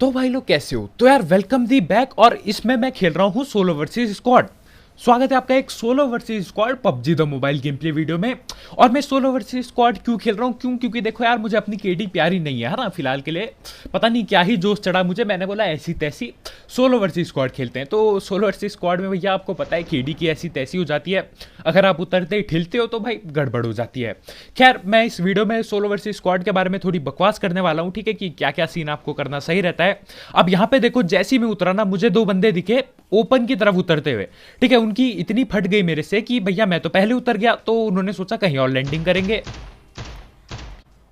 तो भाई लोग कैसे हो? तो यार वेलकम दी बैक। और इसमें मैं खेल रहा हूँ सोलो वर्सेस स्क्वाड। स्वागत है आपका एक solo versus squad PUBG the mobile game play video में। और मैं सोलो वर्सेस स्क्वाड क्यों खेल रहा हूँ? क्योंकि देखो यार, मुझे अपनी केडी प्यारी नहीं है ना फिलहाल के लिए। पता नहीं क्या ही जोश चढ़ा मुझे, मैंने बोला ऐसी तैसी सोलो वर्सेस स्क्वाड खेलते हैं। तो सोलो वर्सेस स्क्वाड में भैया आपको पता है केडी की ऐसी तैसी हो जाती है, अगर आप उतरते ही ठिलते हो तो भाई गड़बड़ हो जाती है। खैर, मैं इस वीडियो में सोलो वर्सेस स्क्वाड के बारे में थोड़ी बकवास करने वाला हूँ, ठीक है, कि क्या क्या सीन आपको करना सही रहता है। अब यहाँ पे देखो, जैसे ही मैं उतरा ना, मुझे दो बंदे दिखे ओपन की तरफ उतरते हुए। ठीक है, उनकी इतनी फट गई मेरे से कि भैया मैं तो पहले उतर गया, तो उन्होंने सोचा कहीं और लैंडिंग करेंगे।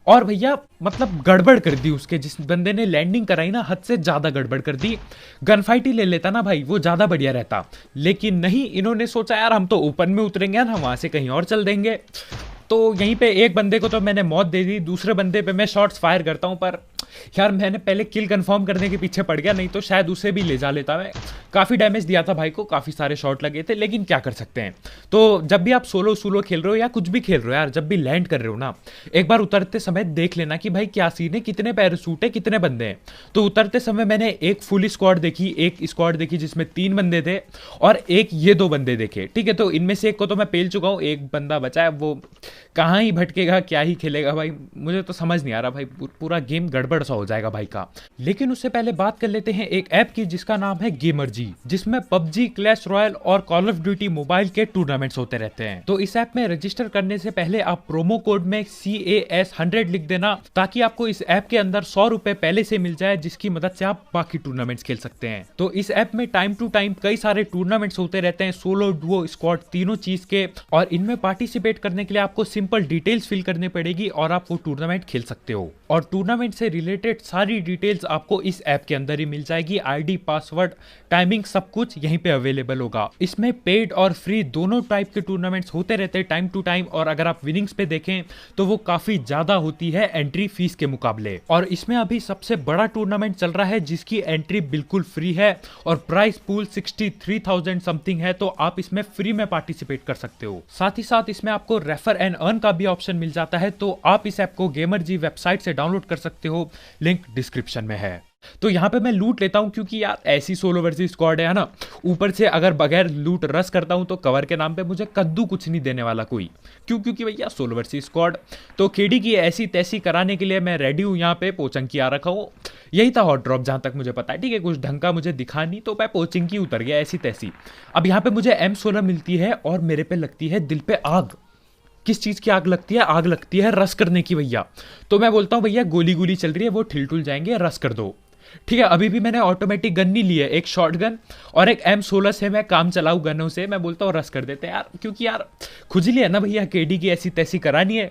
और भैया मतलब गड़बड़ कर दी उसके, जिस बंदे ने लैंडिंग कराई ना, हद से ज्यादा गड़बड़ कर दी। गन फाइट ही ले लेता ना भाई, वो ज्यादा बढ़िया रहता। लेकिन नहीं, इन्होंने सोचा यार हम तो ओपन में उतरेंगे ना, वहां से कहीं और चल देंगे। तो यहीं पे एक बंदे को तो मैंने मौत दे दी, दूसरे बंदे पे मैं शॉट्स फायर करता हूं, पर यार मैंने पहले किल कंफर्म करने के पीछे पड़ गया, नहीं तो शायद उसे भी ले जा लेता मैं। काफ़ी डैमेज दिया था भाई को, काफ़ी सारे शॉट लगे थे, लेकिन क्या कर सकते हैं। तो जब भी आप सोलो सोलो खेल रहे हो या कुछ भी खेल रहे हो यार, जब भी लैंड कर रहे हो ना, एक बार उतरते समय देख लेना कि भाई क्या सीन है, कितने पैराशूट है, कितने बंदे हैं। तो उतरते समय मैंने एक फुल स्क्वाड देखी, एक स्क्वाड देखी जिसमें 3 बंदे थे, और एक ये 2 बंदे देखे। ठीक है, तो इनमें से एक को तो मैं पेल चुका हूँ, एक बंदा बचा है, वो कहाँ ही भटकेगा, क्या ही खेलेगा भाई, मुझे तो समझ नहीं आ रहा भाई, पूरा गेम गड़बड़ सा हो जाएगा भाई का। लेकिन उससे पहले बात कर लेते हैं एक ऐप की जिसका नाम है गेमरजी, जिसमें पबजी, क्लैश रॉयल और कॉल ऑफ ड्यूटी मोबाइल के टूर्नामेंट्स होते रहते हैं। तो इस ऐप में रजिस्टर करने से पहले आप प्रोमो कोड में CAS100 लिख देना, ताकि आपको इस ऐप के अंदर 100 रुपए पहले से मिल जाए, जिसकी मदद से आप बाकी टूर्नामेंट्स खेल सकते हैं। तो इस ऐप में टाइम टू टाइम कई सारे टूर्नामेंट्स होते रहते हैं, सोलो, डुओ, स्क्वाड, तीनों चीज के। और इनमें पार्टिसिपेट करने के लिए आपको सिंपल डिटेल्स फिल करनी पड़ेगी और आप वो टूर्नामेंट खेल सकते हो। और टूर्नामेंट से रिलेटेड सारी डिटेल्स आपको इस ऐप के अंदर ही मिल जाएगी, आईडी, पासवर्ड, टाइमिंग, सब कुछ यहीं पे अवेलेबल होगा। इसमें पेड और फ्री दोनों टाइप के टूर्नामेंट्स होते रहते हैं टाइम टू टाइम, और अगर आप विनिंग्स पे देखें तो वो काफी ज्यादा होती है एंट्री फीस के मुकाबले। और इसमें अभी सबसे बड़ा टूर्नामेंट चल रहा है जिसकी एंट्री बिल्कुल फ्री है और प्राइस पूल 63,000 समथिंग है, तो आप इसमें फ्री में पार्टिसिपेट कर सकते हो। साथ ही साथ इसमें आपको रेफर एंड अर्न का भी ऑप्शन मिल जाता है, तो आप इस ऐप को गेमरजी वेबसाइट से डाउनलोड कर सकते हो, लिंक डिस्क्रिप्शन में है। तो यहाँ पे मैं लूट लेता हूँ, क्योंकि यार ऐसी सोलो वर्सेस स्क्वाड है ना, ऊपर से अगर बगैर लूट रस करता हूँ तो कवर के नाम पे मुझे कद्दू कुछ नहीं देने वाला कोई। क्योंकि भैया सोलो वर्सेस स्क्वाड। तो केडी की ऐसी तैसी कराने के लिए मैं रेडी हूँ, यहाँ पे पोचंकी आ रखा हूँ। यही था हॉट ड्रॉप जहाँ तक मुझे पता है, ठीक है, कुछ ढंग का मुझे दिखा नहीं, तो मैं पोचिंकी उतर गया ऐसी तैसी। अब यहाँ पे मुझे M16 मिलती है और मेरे पे लगती है दिल पे आग। किस चीज की आग लगती है? आग लगती है रस करने की भैया। तो मैं बोलता हूँ भैया गोली गोली चल रही है, वो ठिल जाएंगे, रस कर दो। ठीक है, अभी भी मैंने ऑटोमेटिक गन नहीं ली है, एक शॉर्ट गन और एक M16 से मैं काम चलाऊ गनों से। मैं बोलता हूँ रस कर देते हैं यार, क्योंकि यार खुजली है ना भैया, केडी की ऐसी तैसी करानी है।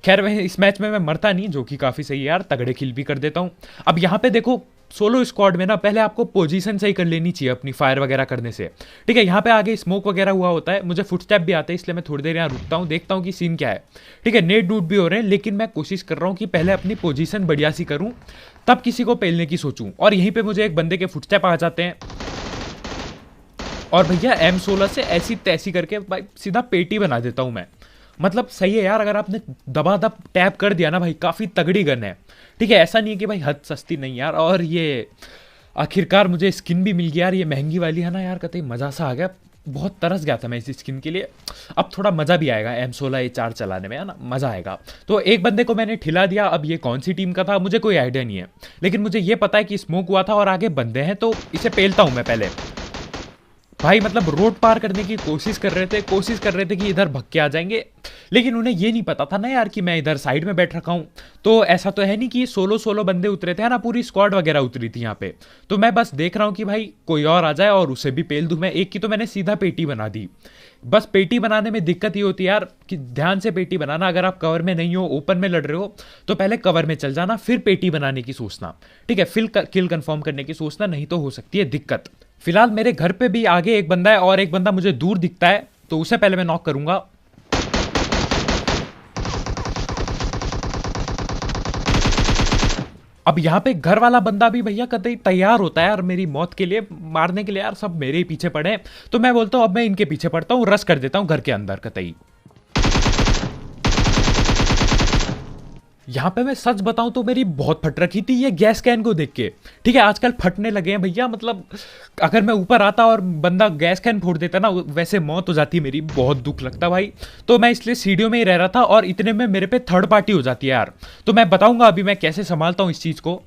खैर, मैं इस मैच में मैं मरता नहीं, जो कि काफी सही है यार, तगड़े किल भी कर देता हूँ। अब यहाँ पे देखो, सोलो स्क्वाड में ना पहले आपको पोजीशन सही कर लेनी चाहिए अपनी फायर वगैरह करने से। ठीक है, यहाँ पे आगे स्मोक वगैरह हुआ होता है, मुझे फुटस्टेप भी आते हैं, इसलिए मैं थोड़ी देर यहाँ रुकता हूँ, देखता हूँ कि सीन क्या है। ठीक है, नेट डूट भी हो रहे हैं, लेकिन मैं कोशिश कर रहा हूँ कि पहले अपनी पोजीशन बढ़िया सी करूँ, तब किसी को पेलने की सोचूं। और यहीं पे मुझे एक बंदे के फुटस्टेप आ जाते हैं, और भैया M16 से ऐसी तैसी करके भाई सीधा पेटी बना देता हूं मैं। मतलब सही है यार, अगर आपने दबा दब टैप कर दिया ना भाई, काफी तगड़ी गन है। ठीक है, ऐसा नहीं है कि भाई हद सस्ती नहीं यार। और ये आखिरकार मुझे स्किन भी मिल गया यार, ये महंगी वाली है ना यार, कतई मजा सा आ गया। बहुत तरस गया था मैं इस स्किन के लिए। अब थोड़ा मजा भी आएगा M16A4 चलाने में, है ना, मजा आएगा। तो एक बंदे को मैंने ठिला दिया, अब ये कौन सी टीम का था मुझे कोई आइडिया नहीं है, लेकिन मुझे ये पता है कि स्मोक हुआ था और आगे बंदे हैं, तो इसे पेलता हूं मैं पहले। भाई मतलब रोड पार करने की कोशिश कर रहे थे कि इधर भग के आ जाएंगे, लेकिन उन्हें ये नहीं पता था ना यार कि मैं इधर साइड में बैठ रखा हूं। तो ऐसा तो है नहीं कि सोलो सोलो बंदे उतरे थे ना, पूरी स्क्वाड वगैरह उतरी थी यहाँ पे। तो मैं बस देख रहा हूँ कि भाई कोई और आ जाए और उसे भी पेल दूं मैं। एक की तो मैंने सीधा पेटी बना दी। बस पेटी बनाने में दिक्कत ये होती है यार कि ध्यान से पेटी बनाना, अगर आप कवर में नहीं हो, ओपन में लड़ रहे हो, तो पहले कवर में चल जाना, फिर पेटी बनाने की सोचना। ठीक है, फिर किल कंफर्म करने की सोचना, नहीं तो हो सकती है दिक्कत। फिलहाल मेरे घर पे भी आगे एक बंदा है और एक बंदा मुझे दूर दिखता है, तो उसे पहले मैं नॉक करूंगा। अब यहाँ पे घर वाला बंदा भी भैया कतई तैयार होता है यार मेरी मौत के लिए, मारने के लिए यार, सब मेरे ही पीछे पड़े हैं। तो मैं बोलता हूँ अब मैं इनके पीछे पड़ता हूँ, रस कर देता हूँ घर के अंदर कतई। यहाँ पे मैं सच बताऊं तो मेरी बहुत फट रखी थी ये गैस कैन को देख के। ठीक है, आजकल फटने लगे हैं भैया, मतलब अगर मैं ऊपर आता और बंदा गैस कैन फोड़ देता ना, वैसे मौत हो जाती मेरी, बहुत दुख लगता भाई। तो मैं इसलिए सीढ़ियों में ही रह रहा था और इतने में मेरे पे थर्ड पार्टी हो जाती है यार। तो मैं बताऊंगा अभी मैं कैसे संभालता हूँ इस चीज को।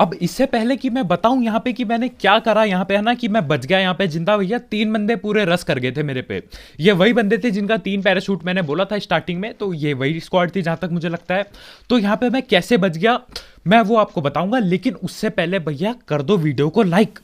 अब इससे पहले कि मैं बताऊं यहाँ पे कि मैंने क्या करा यहाँ पे, है ना, कि मैं बच गया यहाँ पे जिंदा भैया, 3 बंदे पूरे रस कर गए थे मेरे पे। ये वही बंदे थे जिनका 3 पैराशूट मैंने बोला था स्टार्टिंग में, तो ये वही स्क्वाड थी जहां तक मुझे लगता है। तो यहाँ पे मैं कैसे बच गया मैं वो आपको बताऊंगा, लेकिन उससे पहले भैया कर दो वीडियो को लाइक।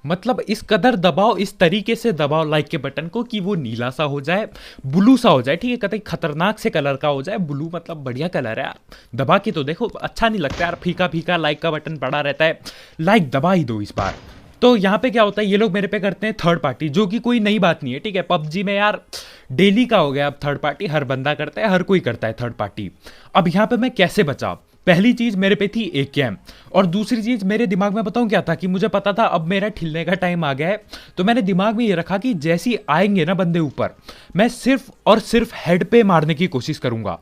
मतलब इस कदर दबाओ, इस तरीके से दबाओ लाइक के बटन को कि वो नीला सा हो जाए, ब्लू सा हो जाए। ठीक है, कतई खतरनाक से कलर का हो जाए, ब्लू मतलब बढ़िया कलर है यार। दबा के तो देखो, अच्छा नहीं लगता यार, फीका फीका लाइक का बटन पड़ा रहता है। लाइक दबा ही दो इस बार। तो यहाँ पे क्या होता है, ये लोग मेरे पे करते हैं थर्ड पार्टी, जो कि कोई नई बात नहीं है। ठीक है, पबजी में यार डेली का हो गया अब थर्ड पार्टी, हर बंदा करता है, हर कोई करता है थर्ड पार्टी। अब यहाँ पे मैं कैसे बचा, पहली चीज मेरे पे थी एक कैम, और दूसरी चीज मेरे दिमाग में बताऊं क्या था, कि मुझे पता था अब मेरा ठिलने का टाइम आ गया है। तो मैंने दिमाग में ये रखा कि जैसे ही आएंगे ना बंदे ऊपर, मैं सिर्फ और सिर्फ हेड पे मारने की कोशिश करूंगा।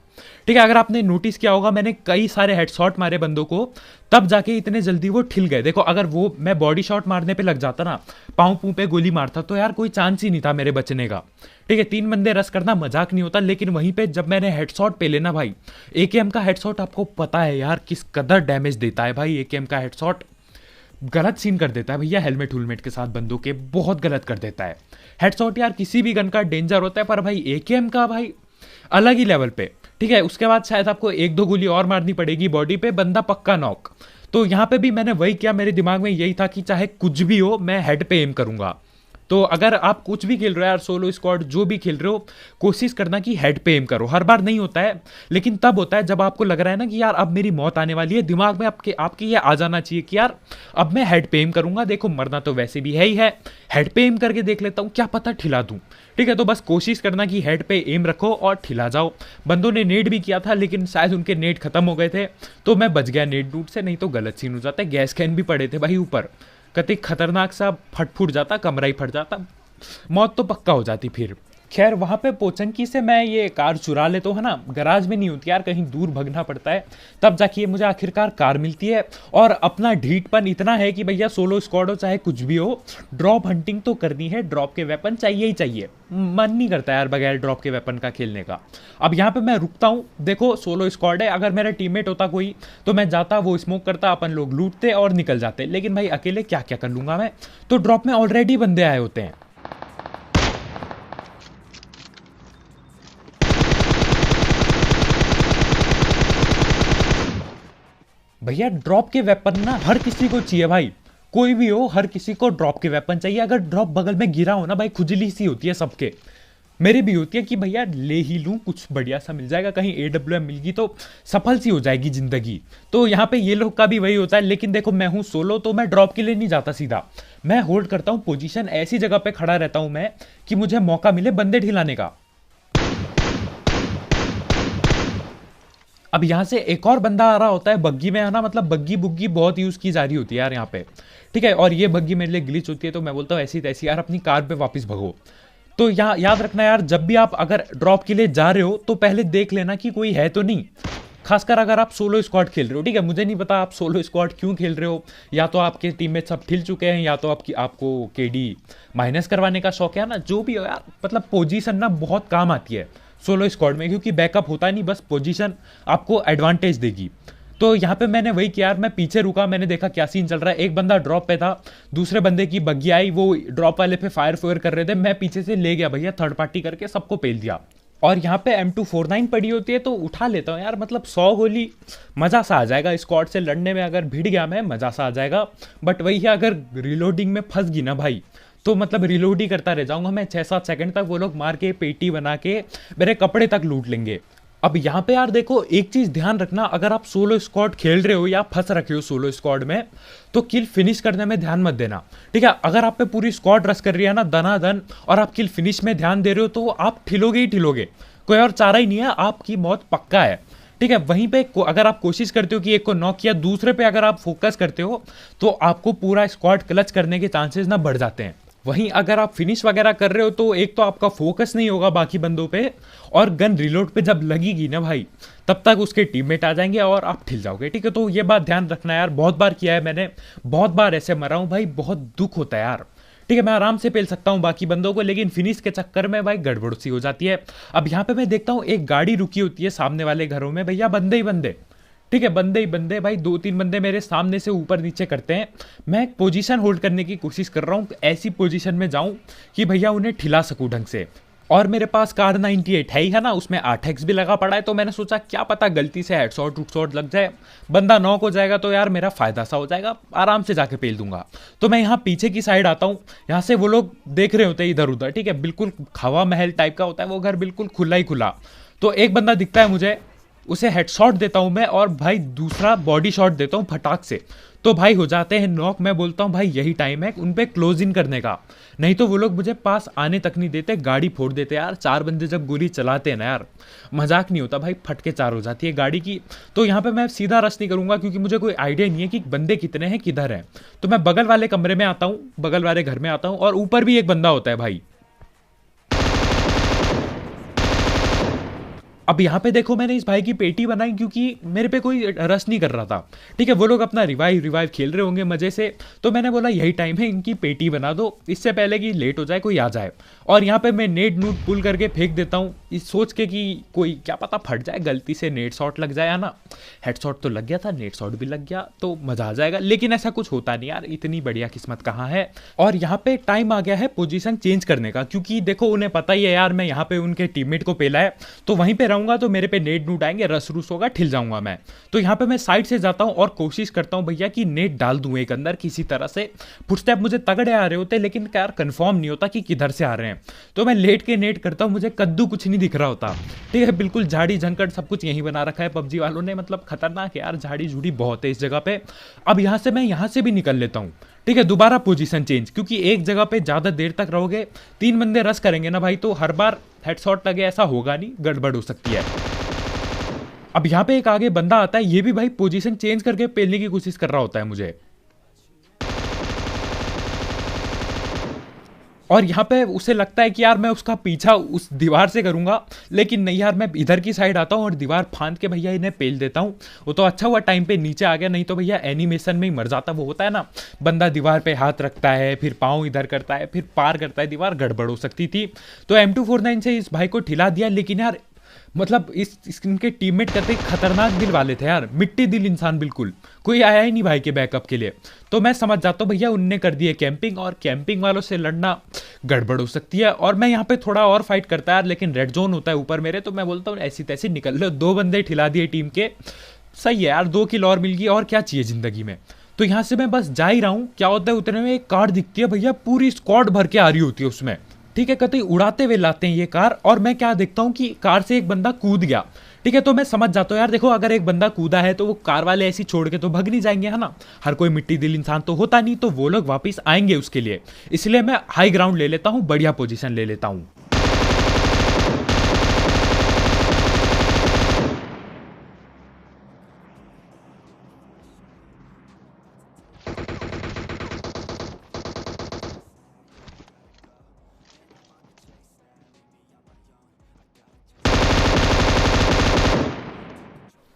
ठीक है, अगर आपने नोटिस किया होगा मैंने कई सारे हेडशॉट मारे बंदों को, तब जाके इतने जल्दी वो ठिल गए। देखो अगर वो मैं बॉडी शॉट मारने पे लग जाता ना, पाँव पूँ पे गोली मारता, तो यार कोई चांस ही नहीं था मेरे बचने का। ठीक है, 3 बंदे रस करना मजाक नहीं होता, लेकिन वहीं पे जब मैंने हेडशॉट पे लेना भाई, एकेएम का हेडशॉट आपको पता है यार किस कदर डैमेज देता है भाई। एकेएम का हेडशॉट गलत सीन कर देता है भैया, हेलमेट हुलमेट के साथ बंदों के बहुत गलत कर देता है हेडशॉट। यार किसी भी गन का डेंजर होता है, पर भाई एकेएम का भाई अलग ही लेवल पे। ठीक है, उसके बाद शायद आपको 1-2 गोली और मारनी पड़ेगी बॉडी पे, बंदा पक्का नॉक। तो यहाँ पे भी मैंने वही किया, मेरे दिमाग में यही था कि चाहे कुछ भी हो मैं हेड पे एम करूंगा। तो अगर आप कुछ भी खेल रहे हो यार, सोलो स्क्वाड जो भी खेल रहे हो, कोशिश करना कि हेड पे एम करो। हर बार नहीं होता है, लेकिन तब होता है जब आपको लग रहा है ना कि यार अब मेरी मौत आने वाली है, दिमाग में आपके ये आ जाना चाहिए कि यार अब मैं हेड पे एम करूंगा। देखो मरना तो वैसे भी है ही है, हेड पे एम करके देख लेता हूँ, क्या पता ठिला दूं। ठीक है, तो बस कोशिश करना कि हेड पे एम रखो और ठिला जाओ। बंदों ने नेट भी किया था, लेकिन शायद उनके नेट खत्म हो गए थे, तो मैं बच गया नेट डूट से, नहीं तो गलत सीन हो जाता है। गैस कैन भी पड़े थे भाई ऊपर, कति खतरनाक सा फट जाता, कमरा ही फट जाता, मौत तो पक्का हो जाती फिर। खैर वहां पे पोचनकी से मैं ये कार चुरा लेता हूँ, है ना, गराज में नहीं होती यार, कहीं दूर भगना पड़ता है, तब जाके ये मुझे आखिरकार कार मिलती है। और अपना ढीठपन इतना है कि भैया सोलो स्क्वाड हो चाहे कुछ भी हो, ड्रॉप हंटिंग तो करनी है, ड्रॉप के वेपन चाहिए ही चाहिए। मन नहीं करता यार बगैर ड्रॉप के वेपन का खेलने का। अब यहाँ पे मैं रुकता हूँ, देखो सोलो स्क्वाड है, अगर मेरा टीममेट होता कोई तो मैं जाता, वो स्मोक करता, अपन लोग लूटते और निकल जाते, लेकिन भाई अकेले क्या क्या कर लूंगा मैं। तो ड्रॉप में ऑलरेडी बंदे आए होते हैं। भैया ड्रॉप के वेपन ना हर किसी को चाहिए भाई, कोई भी हो, हर किसी को ड्रॉप के वेपन चाहिए। अगर ड्रॉप बगल में गिरा हो ना भाई, खुजली सी होती है सबके, मेरी भी होती है कि भैया ले ही लूं, कुछ बढ़िया सा मिल जाएगा, कहीं एडब्ल्यूएम मिल गई तो सफल सी हो जाएगी जिंदगी। तो यहाँ पे ये लोग का भी वही होता है, लेकिन देखो मैं हूं सोलो, तो मैं ड्रॉप के लिए नहीं जाता सीधा, मैं होल्ड करता हूं पोजीशन, ऐसी जगह पे खड़ा रहता हूं मैं कि मुझे मौका मिले बंदे ठिलाने का। अब यहां से एक और बंदा आ रहा होता है बग्गी में, है ना, मतलब बग्गी बुग्गी बहुत यूज की जा रही होती है यार यहाँ पे। ठीक है, और ये बग्गी मेरे लिए ग्लिच होती है, तो मैं बोलता हूँ ऐसी तैसी यार अपनी कार पे वापस भगो। तो यहाँ याद रखना यार, जब भी आप अगर ड्रॉप के लिए जा रहे हो तो पहले देख लेना कि कोई है तो नहीं, खासकर अगर आप सोलो स्क्वाड खेल रहे हो। ठीक है, मुझे नहीं पता आप सोलो स्क्वाड क्यों खेल रहे हो, या तो आपके टीम में सब ठिल चुके हैं, या तो आपको केडी माइनस करवाने का शौक है ना, जो भी हो यार, मतलब पोजीशन ना बहुत काम आती है सोलो स्क्वाड में, क्योंकि बैकअप होता नहीं, बस पोजीशन आपको एडवांटेज देगी। तो यहाँ पे मैंने वही किया यार, मैं पीछे रुका, मैंने देखा क्या सीन चल रहा है, एक बंदा ड्रॉप पे था, दूसरे बंदे की बग्गी आई, वो ड्रॉप वाले पे फायर कर रहे थे, मैं पीछे से ले गया भैया, थर्ड पार्टी करके सबको पेल दिया। और यहाँ पे M249 पड़ी होती है तो उठा लेता हूँ यार, मतलब 100 गोली मजा सा आ जाएगा, स्क्वाड से लड़ने में अगर भिड़ गया मैं मजा सा आ जाएगा। बट वही है, अगर रिलोडिंग में फंस गई ना भाई, तो मतलब रिलोड ही करता रह जाऊंगा मैं 6-7 सेकंड तक, वो लोग मार के पेटी बना के मेरे कपड़े तक लूट लेंगे। अब यहाँ पे यार देखो एक चीज ध्यान रखना, अगर आप सोलो स्क्वाड खेल रहे हो या फंस रखे हो सोलो स्क्वाड में, तो किल फिनिश करने में ध्यान मत देना। ठीक है, अगर आप पे पूरी स्क्वाड रश कर रही है ना दनादन, और आप किल फिनिश में ध्यान दे रहे हो, तो आप ठिलोगे ही ठिलोगे, कोई और चारा ही नहीं है, आपकी मौत पक्का है। ठीक है, वहीं पे अगर आप कोशिश करते हो कि एक को नॉक किया, दूसरे पे अगर आप फोकस करते हो तो आपको पूरा स्क्वाड क्लच करने के चांसेस ना बढ़ जाते हैं। वहीं अगर आप फिनिश वगैरह कर रहे हो तो एक तो आपका फोकस नहीं होगा बाकी बंदों पे, और गन रिलोड पे जब लगेगी ना भाई, तब तक उसके टीममेट आ जाएंगे और आप ठिल जाओगे। ठीक है, तो ये बात ध्यान रखना यार, बहुत बार किया है मैंने, बहुत बार ऐसे मरा हूं भाई, बहुत दुख होता है यार। ठीक है, मैं आराम से पेल सकता हूं बाकी बंदों को, लेकिन फिनिश के चक्कर में भाई गड़बड़ सी हो जाती है। अब यहाँ पे मैं देखता हूँ एक गाड़ी रुकी होती है सामने वाले घरों में, भैया बंदे ही बंदे, ठीक है, बंदे ही बंदे भाई, 2-3 बंदे मेरे सामने से ऊपर नीचे करते हैं। मैं एक पोजीशन होल्ड करने की कोशिश कर रहा हूँ, ऐसी पोजीशन में जाऊं कि भैया उन्हें ठिला सकूं ढंग से। और मेरे पास कार 98 है ही है ना, उसमें 8x भी लगा पड़ा है, तो मैंने सोचा क्या पता गलती से हेडशॉट उडशॉट लग जाए, बंदा नॉक हो जाएगा तो यार मेरा फायदा सा हो जाएगा, आराम से जाके पेल दूंगा। तो मैं यहाँ पीछे की साइड आता हूँ, यहाँ से वो लोग देख रहे होते हैं इधर उधर। ठीक है, बिल्कुल हवा महल टाइप का होता है वो घर, बिल्कुल खुला ही खुला। तो एक बंदा दिखता है मुझे, उसे हेडशॉट देता हूं मैं, और भाई दूसरा बॉडी शॉट देता हूं फटाक से, तो भाई हो जाते हैं नॉक। मैं बोलता हूं भाई यही टाइम है उन पे क्लोज इन करने का, नहीं तो वो लोग मुझे पास आने तक नहीं देते, गाड़ी फोड़ देते यार। 4 बंदे जब गोली चलाते हैं ना यार, मजाक नहीं होता भाई, फटके 4 हो जाती है गाड़ी की। तो यहाँ पे मैं सीधा रश नहीं करूंगा क्योंकि मुझे कोई आइडिया नहीं है कि बंदे कितने हैं, किधर हैं। तो मैं बगल वाले कमरे में आता हूँ, बगल वाले घर में आता हूँ, और ऊपर भी एक बंदा होता है भाई। अब यहाँ पे देखो मैंने इस भाई की पेटी बनाई क्योंकि मेरे पे कोई रश नहीं कर रहा था। ठीक है, वो लोग अपना रिवाइव खेल रहे होंगे मजे से, तो मैंने बोला यही टाइम है इनकी पेटी बना दो, इससे पहले कि लेट हो जाए कोई आ जाए। और यहाँ पे मैं नेट नूट पुल करके फेंक देता हूँ, इस सोच के कि कोई क्या पता फट जाए, गलती से नेट शॉट लग जाए ना। हेडशॉट तो लग गया था, नेट शॉट भी लग गया तो मजा आ जाएगा, लेकिन ऐसा कुछ होता नहीं यार, इतनी बढ़िया किस्मत कहाँ है। और यहाँ पे टाइम आ गया है पोजीशन चेंज करने का, क्योंकि देखो उन्हें पता ही है यार मैं यहाँ पे उनके टीममेट को पेला है, तो वहीं पे रहूंगा तो मेरे पे नेट नूट आएंगे, रस रूस होगा, ठिल जाऊंगा मैं। तो यहाँ पे मैं साइड से जाता हूँ और कोशिश करता हूँ भैया कि नेट डाल दूं एक अंदर किसी तरह से। फुटस्टेप मुझे तगड़े आ रहे होते, लेकिन यार कंफर्म नहीं होता कि किधर से आ रहे हैं, तो मैं लेट के नेट करता हूँ, मुझे कद्दू कुछ नहीं दिख रहा होता। ठीक है, बिल्कुल झाड़ी झंकट सब कुछ यही बना रखा है पबजी वालों ने, मतलब खतरनाक है यार, झाड़ी झूड़ी बहुत है इस जगह पे। अब यहाँ से मैं यहाँ से भी निकल लेता हूँ। ठीक है, दोबारा पोजीशन चेंज, क्योंकि एक जगह पे ज्यादा देर तक रहोगे, 3 बंदे रस करेंगे ना भाई, तो हर बार हेडशॉट लगे ऐसा होगा नहीं, गड़बड़ हो सकती है। अब यहाँ पे एक आगे बंदा आता है, ये भी भाई पोजीशन चेंज करके पेलने की कोशिश कर रहा होता है मुझे, और यहाँ पे उसे लगता है कि यार मैं उसका पीछा उस दीवार से करूंगा, लेकिन नहीं यार, मैं इधर की साइड आता हूँ और दीवार फांद के भैया इन्हें पेल देता हूँ। वो तो अच्छा हुआ टाइम पे नीचे आ गया, नहीं तो भैया एनिमेशन में ही मर जाता। वो होता है ना, बंदा दीवार पे हाथ रखता है, फिर पाँव इधर करता है, फिर पार करता है दीवार, गड़बड़ हो सकती थी। तो M249 से इस भाई को ठिला दिया, लेकिन यार मतलब इनके टीममेट कहते खतरनाक दिल वाले थे यार, मिट्टी दिल इंसान, बिल्कुल कोई आया ही नहीं भाई के बैकअप के लिए। तो मैं समझ जाता हूँ भैया उनने कर दिए कैंपिंग, और कैंपिंग वालों से लड़ना गड़बड़ हो सकती है। और मैं यहाँ पे थोड़ा और फाइट करता है लेकिन रेड जोन होता है ऊपर मेरे, तो मैं बोलता हूँ ऐसी तैसी निकल लो, 2 बंदे ठिला दिए टीम के, सही है यार, 2 किल और मिल गई, और क्या चाहिए जिंदगी में। तो यहाँ से मैं बस जा ही रहा हूँ, क्या होता है उतने में एक कार दिखती है भैया, पूरी स्क्वाड भर के आ रही होती है उसमें। ठीक है, कतई उड़ाते हुए लाते हैं ये कार, और मैं क्या देखता हूँ कि कार से एक बंदा कूद गया। ठीक है, तो मैं समझ जाता हूँ यार, देखो अगर एक बंदा कूदा है तो वो कार वाले ऐसी छोड़ के तो भग नहीं जाएंगे, है ना, हर कोई मिट्टी दिल इंसान तो होता नहीं, तो वो लोग वापस आएंगे उसके लिए, इसलिए मैं हाई ग्राउंड ले लेता हूँ, बढ़िया पोजीशन ले लेता हूँ।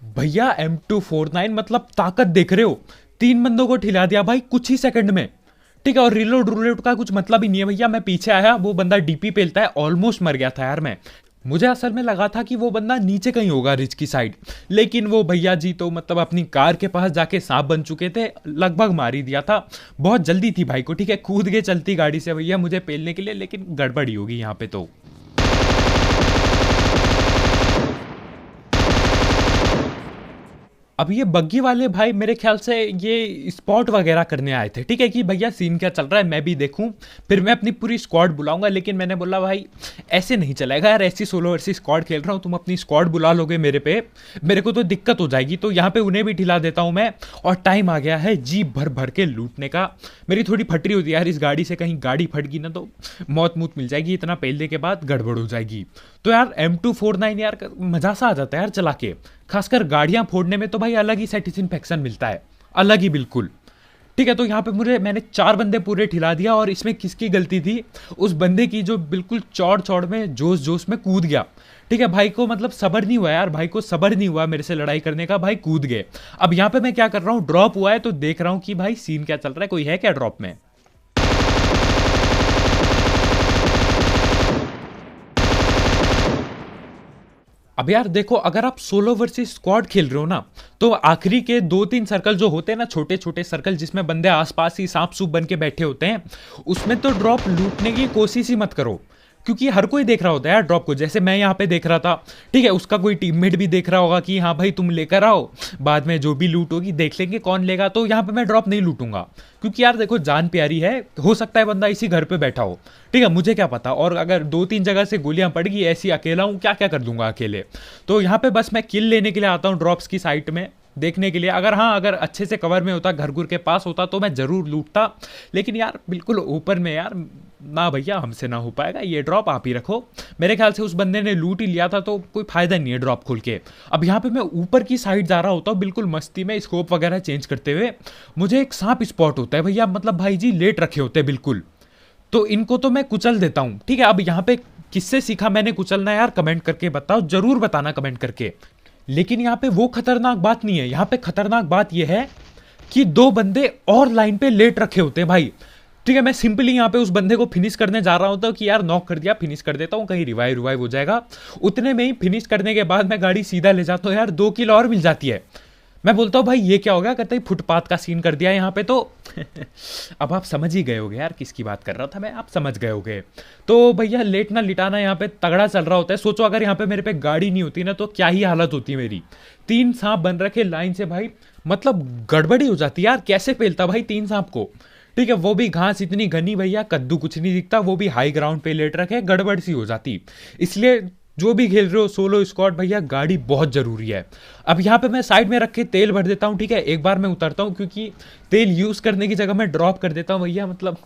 भैया M249 मतलब ताकत देख रहे हो, 3 बंदों को ठिला दिया भाई कुछ ही सेकंड में। ठीक है, और रिलोड रूलेट का कुछ मतलब ही नहीं है भैया, मैं पीछे आया, वो बंदा डीपी पेलता है, ऑलमोस्ट मर गया था यार मैं। मुझे असल में लगा था कि वो बंदा नीचे कहीं होगा रिच की साइड, लेकिन वो भैया जी तो मतलब अपनी कार के पास जाके सांप बन चुके थे, लगभग मार ही दिया था। बहुत जल्दी थी भाई को, ठीक है, कूद के चलती गाड़ी से भैया मुझे पेलने के लिए, लेकिन गड़बड़ी होगी यहाँ पे तो। अब ये बग्गी वाले भाई मेरे ख्याल से ये स्पॉट वगैरह करने आए थे, ठीक है, कि भैया सीन क्या चल रहा है मैं भी देखूं, फिर मैं अपनी पूरी स्क्वाड बुलाऊंगा। लेकिन मैंने बोला भाई ऐसे नहीं चलेगा यार, ऐसी सोलो वर्सेस स्क्वाड खेल रहा हूं, तुम अपनी स्क्वाड बुला लोगे मेरे पे, मेरे को तो दिक्कत हो जाएगी। तो यहाँ पे उन्हें भी ठिला देता हूँ मैं, और टाइम आ गया है जीप भर भर के लूटने का। मेरी थोड़ी फटरी होती है यार इस गाड़ी से, कहीं गाड़ी फट गई ना तो मौत मूत मिल जाएगी, इतना पेलने के बाद गड़बड़ हो जाएगी। तो यार M249 यार मजा सा आ जाता है यार चला के, खासकर गाड़ियां फोड़ने में तो भाई अलग ही सेटिस्फेक्शन मिलता है, अलग ही बिल्कुल। ठीक है, तो यहाँ पे मैंने 4 बंदे पूरे ठिला दिया, और इसमें किसकी गलती थी? उस बंदे की जो बिल्कुल चौड़ चौड़ में जोश जोश में कूद गया। ठीक है, भाई को मतलब सब्र नहीं हुआ यार, भाई को सब्र नहीं हुआ मेरे से लड़ाई करने का, भाई कूद गए। अब यहाँ पे मैं क्या कर रहा हूँ, ड्रॉप हुआ है तो देख रहा हूँ कि भाई सीन क्या चल रहा है, कोई है क्या ड्रॉप में। अब यार देखो, अगर आप सोलो वर्सेस स्क्वाड खेल रहे हो ना, तो आखिरी के 2-3 सर्कल जो होते हैं ना, छोटे छोटे सर्कल जिसमें बंदे आसपास ही सांप सूप बन के बैठे होते हैं, उसमें तो ड्रॉप लूटने की कोशिश ही मत करो, क्योंकि हर कोई देख रहा होता है यार ड्रॉप को। जैसे मैं यहाँ पे देख रहा था, ठीक है, उसका कोई टीममेट भी देख रहा होगा कि हाँ भाई तुम लेकर आओ, बाद में जो भी लूट होगी देख लेंगे कौन लेगा। तो यहाँ पे मैं ड्रॉप नहीं लूटूंगा, क्योंकि यार देखो जान प्यारी है, हो सकता है बंदा इसी घर पे बैठा हो, ठीक है, मुझे क्या पता। और अगर 2-3 जगह से गोलियां पड़ गई, ऐसी अकेला हूँ, क्या क्या कर दूंगा अकेले। तो यहाँ पे बस मैं किल लेने के लिए आता हूँ, ड्रॉप्स की साइट में देखने के लिए। अगर हाँ, अगर अच्छे से कवर में होता, घर घुर के पास होता, तो मैं जरूर लूटता, लेकिन यार बिल्कुल ऊपर में यार, ना भैया हमसे ना हो पाएगा, ये ड्रॉप आप ही रखो। मेरे ख्याल से उस बंदे ने लूट ही लिया था, तो कोई फायदा नहीं है ड्रॉप खोल के। अब यहाँ पे मैं ऊपर की साइड जा रहा होता हूँ बिल्कुल मस्ती में, स्कोप वगैरह चेंज करते हुए। मुझे एक सांप स्पॉट होता है भैया, मतलब भाई जी लेट रखे होते हैं बिल्कुल, तो इनको तो मैं कुचल देता हूँ। ठीक है, अब यहाँ पे किससे सीखा मैंने कुचलना यार, कमेंट करके बताओ, जरूर बताना कमेंट करके। लेकिन यहाँ पे वो खतरनाक बात नहीं है, यहाँ पे खतरनाक बात यह है कि 2 बंदे और लाइन पे लेट रखे होते हैं भाई। ठीक है, मैं सिंपली यहाँ पे उस बंदे को फिनिश करने जा रहा होता हूँ कि यार नॉक कर दिया, फिनिश कर देता हूँ, कहीं रिवाइव हो जाएगा। उतने में ही फिनिश करने के बाद मैं गाड़ी सीधा ले जाता हूँ यार, 2 किल और मिल जाती है। मैं बोलता हूँ भाई ये क्या हो गया, कहते हैं फुटपाथ का सीन कर दिया यहाँ पे तो। अब आप समझ ही गए होगे यार किसकी बात कर रहा था मैं, आप समझ गए होगे। तो भैया लेटना लिटाना यहाँ पे तगड़ा चल रहा होता है। सोचो अगर यहाँ पे मेरे पे गाड़ी नहीं होती ना, तो क्या ही हालत होती है मेरी। 3 सांप बन रखे लाइन से भाई, मतलब गड़बड़ी हो जाती है यार, कैसे पेलता भाई 3 सांप को। ठीक है, वो भी घास इतनी घनी भैया, कद्दू कुछ नहीं दिखता, वो भी हाई ग्राउंड पे लेट रखे, गड़बड़ सी हो जाती। इसलिए जो भी खेल रहे हो सोलो स्क्वाड, भैया गाड़ी बहुत जरूरी है। अब यहाँ पे मैं साइड में रख के तेल भर देता हूँ, ठीक है, एक बार मैं उतरता हूँ, क्योंकि तेल यूज करने की जगह मैं ड्रॉप कर देता हूँ भैया। मतलब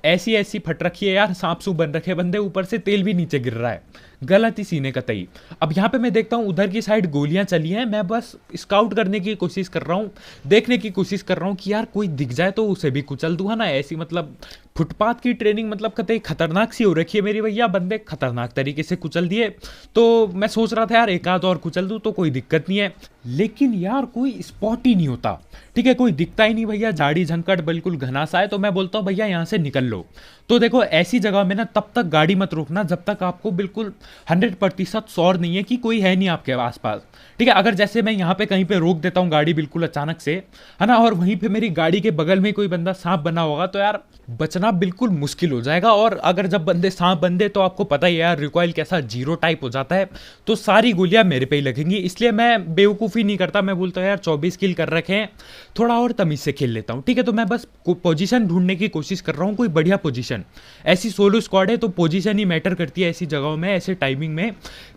ऐसी ऐसी फट रखी है यार, सांप सूप बन रखे बंदे, ऊपर से तेल भी नीचे गिर रहा है, गलत ही सीने कतई। अब यहाँ पे मैं देखता हूँ उधर की साइड गोलियां चली हैं, मैं बस स्काउट करने की कोशिश कर रहा हूँ, देखने की कोशिश कर रहा हूँ कि यार कोई दिख जाए तो उसे भी कुचल दूंगा ना। ऐसी मतलब फुटपाथ की ट्रेनिंग मतलब कतई खतरनाक सी हो रखी है मेरी भैया, बंदे खतरनाक तरीके से कुचल दिए। तो मैं सोच रहा था यार एक आध और कुचल दूं तो कोई दिक्कत नहीं है, लेकिन यार कोई स्पॉट ही नहीं होता। ठीक है, कोई दिखता ही नहीं भैया, झाड़ी झंकट बिल्कुल घना सा है। तो मैं बोलता हूँ भैया यहाँ से निकल लो। तो देखो ऐसी जगह में ना तब तक गाड़ी मत रोकना जब तक आपको बिल्कुल 100% श्योर नहीं है कि कोई है नहीं आपके आसपास। ठीक है, अगर जैसे मैं यहाँ पे कहीं पे रोक देता हूँ गाड़ी बिल्कुल अचानक से, है ना, और वहीं पे मेरी गाड़ी के बगल में कोई बंदा सांप बना होगा, तो यार बचना बिल्कुल मुश्किल हो जाएगा। और अगर जब बंदे सांप बंदे, तो आपको पता ही है यार रिकॉइल कैसा 0 टाइप हो जाता है, तो सारी गोलियां मेरे पे ही लगेंगी। इसलिए मैं बेवकूफ़ी नहीं करता, मैं बोलता हूँ यार 24 किल कर रखे हैं, थोड़ा और तमीज से खेल लेता हूँ। ठीक है, तो मैं बस पोजीशन ढूंढने की कोशिश कर रहा हूँ, कोई बढ़िया पोजीशन। ऐसी सोलो स्क्वाड है तो पोजीशन ही मैटर करती है ऐसी जगहों में, ऐसे टाइमिंग में।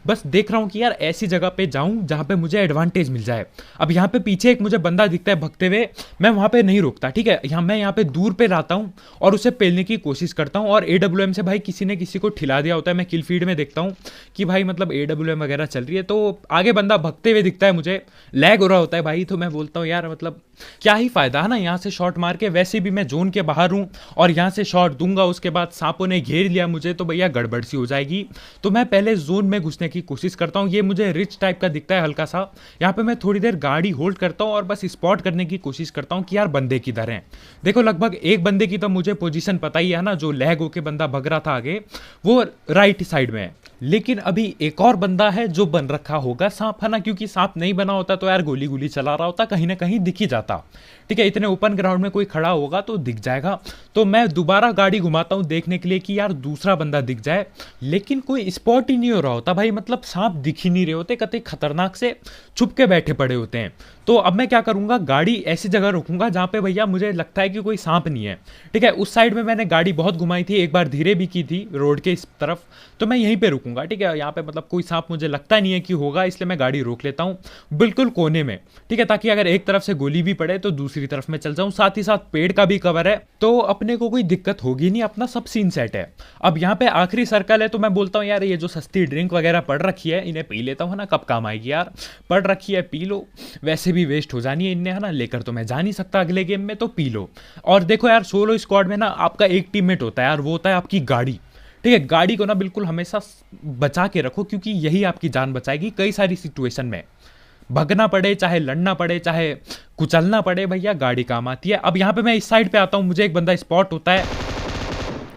बस देख रहा हूँ कि यार ऐसी जगह पे जाऊँ जहाँ पे मुझे एडवांटेज मिल जाए। अब यहाँ पे पीछे एक मुझे बंदा दिखता है भगते हुए, मैं वहाँ पे नहीं रुकता। ठीक है, मैं यहाँ पे दूर पे लाता हूँ और उसे पेलने की कोशिश करता हूँ। और AWM से भाई किसी ने किसी को ठिला दिया होता है, मैं किल फीड में देखता हूँ कि भाई मतलब AWM वगैरह चल रही है, तो आगे बंदा भगते हुए दिखता है, मुझे लैग हो रहा होता है भाई। तो मैं बोलता हूँ यार मतलब क्या ही फायदा है ना यहाँ से शॉट मार के, वैसे भी मैं जोन के बाहर हूँ और यहाँ से शॉट दूंगा, उसके बाद सांपों ने घेर लिया मुझे, तो भैया गड़बड़ सी हो जाएगी। तो मैं पहले जोन में घुसने की कोशिश करता हूँ। ये मुझे रिच टाइप का दिखता है हल्का सा, यहाँ पे मैं थोड़ी देर गाड़ी होल्ड करता हूँ और बस स्पॉट करने की कोशिश करता हूँ कि यार बंदे किधर हैं। देखो लगभग एक बंदे की तो मुझे पोजीशन पता ही है ना, जो लैग होके बंदा भग रहा था आगे, वो राइट साइड में है। लेकिन अभी एक और बंदा है जो बन रखा होगा सांप, है ना, क्योंकि सांप नहीं बना होता तो यार गोली गोली चला रहा होता, कहीं ना कहीं दिख ही जाता। ठीक है, इतने ओपन ग्राउंड में कोई खड़ा होगा तो दिख जाएगा। तो मैं दोबारा गाड़ी घुमाता हूँ देखने के लिए कि यार दूसरा बंदा दिख जाए, लेकिन कोई स्पॉट ही नहीं हो रहा होता भाई। मतलब सांप दिख ही नहीं रहे होते, कतई खतरनाक से छुप के बैठे पड़े होते हैं। तो अब मैं क्या करूंगा, गाड़ी ऐसी जगह रोकूंगा जहां पे भैया मुझे लगता है कि कोई सांप नहीं है। ठीक है, उस साइड में मैंने गाड़ी बहुत घुमाई थी, एक बार धीरे भी की थी रोड के इस तरफ, तो मैं यहीं पे रुकूंगा। ठीक है, यहाँ पे मतलब कोई सांप मुझे लगता नहीं है कि होगा, इसलिए मैं गाड़ी रोक लेता हूँ बिल्कुल कोने में। ठीक है, ताकि अगर एक तरफ से गोली भी पड़े तो दूसरी तरफ में चल जाऊं, साथ ही साथ पेड़ का भी कवर है तो अपने को कोई दिक्कत होगी नहीं, अपना सब सीन सेट है। अब यहाँ पे आखिरी सर्कल है, तो मैं बोलता हूँ यार ये जो सस्ती ड्रिंक वगैरह पड़ रखी है इन्हें पी लेता हूँ ना, कब काम आएगी यार, पड़ रखी है पी लो, वैसे भी वेस्ट हो जानी है इनने, है ना, लेकर तो मैं जा नहीं सकता अगले गेम में, तो पी लो। और देखो यार, सोलो स्क्वाड में ना आपका एक टीममेट होता है यार, वो होता है आपकी गाड़ी। ठीक है, गाड़ी को ना बिल्कुल हमेशा बचा के रखो, क्योंकि यही आपकी जान बचाएगी कई सारी सिचुएशन में। भगना पड़े, चाहे लड़ना पड़े, चाहे कुचलना पड़े, भैया गाड़ी काम आती है। अब यहाँ पे मैं इस साइड पे आता हूँ, मुझे एक बंदा स्पॉट होता है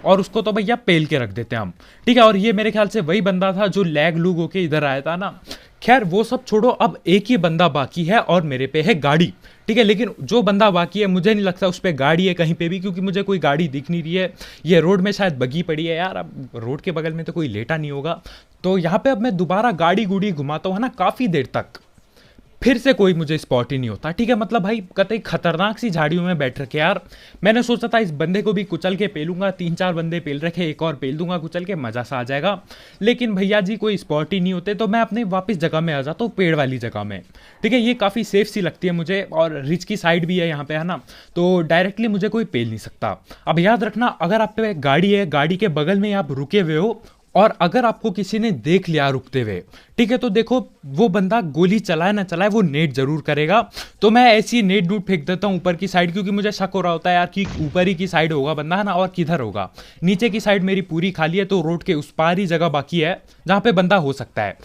और उसको तो भैया पेल के रख देते हैं हम। ठीक है, और ये मेरे ख्याल से वही बंदा था जो लैग लूग होके इधर आया था ना। खैर वो सब छोड़ो, अब एक ही बंदा बाकी है और मेरे पे है गाड़ी। ठीक है, लेकिन जो बंदा बाकी है मुझे नहीं लगता उस पर गाड़ी है कहीं पे भी, क्योंकि मुझे कोई गाड़ी दिख नहीं रही है। ये रोड में शायद बगी पड़ी है यार, अब रोड के बगल में तो कोई लेटा नहीं होगा। तो यहाँ पे अब मैं दोबारा गाड़ी गुड़ी घुमाता हूँ ना काफ़ी देर तक, फिर से कोई मुझे स्पॉट ही नहीं होता। ठीक है, मतलब भाई कतई खतरनाक सी झाड़ियों में बैठ रखे यार। मैंने सोचा था इस बंदे को भी कुचल के पेलूंगा, 3-4 बंदे पेल रखे, एक और पेल दूंगा कुचल के, मजा सा आ जाएगा। लेकिन भैया जी कोई स्पॉट ही नहीं होते, तो मैं अपने वापस जगह में आ जाता हूँ, पेड़ वाली जगह में। ठीक है, ये काफ़ी सेफ सी लगती है मुझे, और रिच की साइड भी है यहाँ पे, है ना, तो डायरेक्टली मुझे कोई पेल नहीं सकता। अब याद रखना, अगर आप पे गाड़ी है, गाड़ी के बगल में आप रुके हुए हो और अगर आपको किसी ने देख लिया रुकते हुए, ठीक है, तो देखो वो बंदा गोली चलाए ना चलाए वो नेट जरूर करेगा। तो मैं ऐसी नेट डूट फेंक देता हूँ ऊपर की साइड, क्योंकि मुझे शक हो रहा होता है यार कि ऊपर ही की साइड होगा बंदा, है ना, और किधर होगा। नीचे की साइड मेरी पूरी खाली है, तो रोड के उस पार ही जगह बाकी है जहां पे बंदा हो सकता है।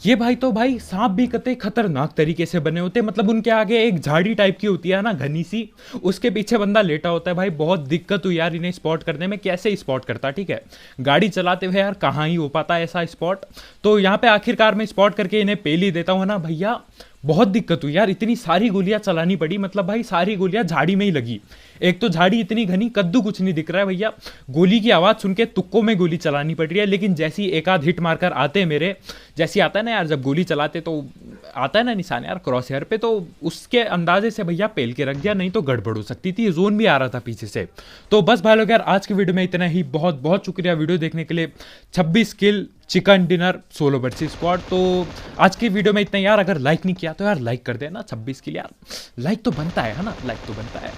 ये भाई तो भाई सांप भी कतई खतरनाक तरीके से बने होते हैं, मतलब उनके आगे एक झाड़ी टाइप की होती है ना घनी सी, उसके पीछे बंदा लेटा होता है। भाई बहुत दिक्कत हुई यार इन्हें स्पॉट करने में, कैसे स्पॉट करता। ठीक है, गाड़ी चलाते हुए यार कहाँ ही हो पाता है ऐसा स्पॉट। तो यहाँ पे आखिरकार मैं स्पॉट करके इन्हें पेल ही देता हूँ ना भैया। बहुत दिक्कत हुई यार, इतनी सारी गोलियां चलानी पड़ी, मतलब भाई सारी गोलियां झाड़ी में ही लगी। एक तो झाड़ी इतनी घनी, कद्दू कुछ नहीं दिख रहा है भैया, गोली की आवाज सुन के तुक्कों में गोली चलानी पड़ रही है। लेकिन जैसी एक आध हिट मारकर आते हैं मेरे, जैसी आता है ना यार जब गोली चलाते तो आता है ना निशान यार क्रॉस हेयर पे, तो उसके अंदाजे से भैया पेल के रख दिया, नहीं तो गड़बड़ हो सकती थी, जोन भी आ रहा था पीछे से। तो बस भाई लोग यार आज की वीडियो में इतना ही, बहुत बहुत शुक्रिया वीडियो देखने के लिए। 26 kill, chicken dinner, solo versus squad. तो आज की वीडियो में इतना यार, अगर लाइक नहीं किया तो यार लाइक कर देना। 26 किल यार, लाइक तो बनता है ना, लाइक तो बनता है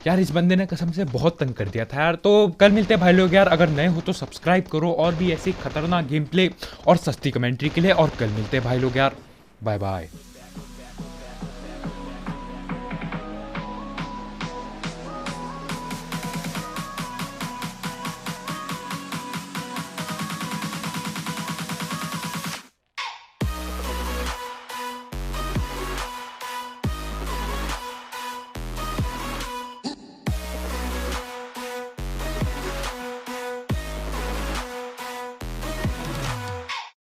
यार। इस बंदे ने कसम से बहुत तंग कर दिया था यार। तो कल मिलते हैं भाई लोग यार, अगर नए हो तो सब्सक्राइब करो और भी ऐसी खतरनाक गेम प्ले और सस्ती कमेंट्री के लिए। और कल मिलते हैं भाई लोग यार, बाय बाय।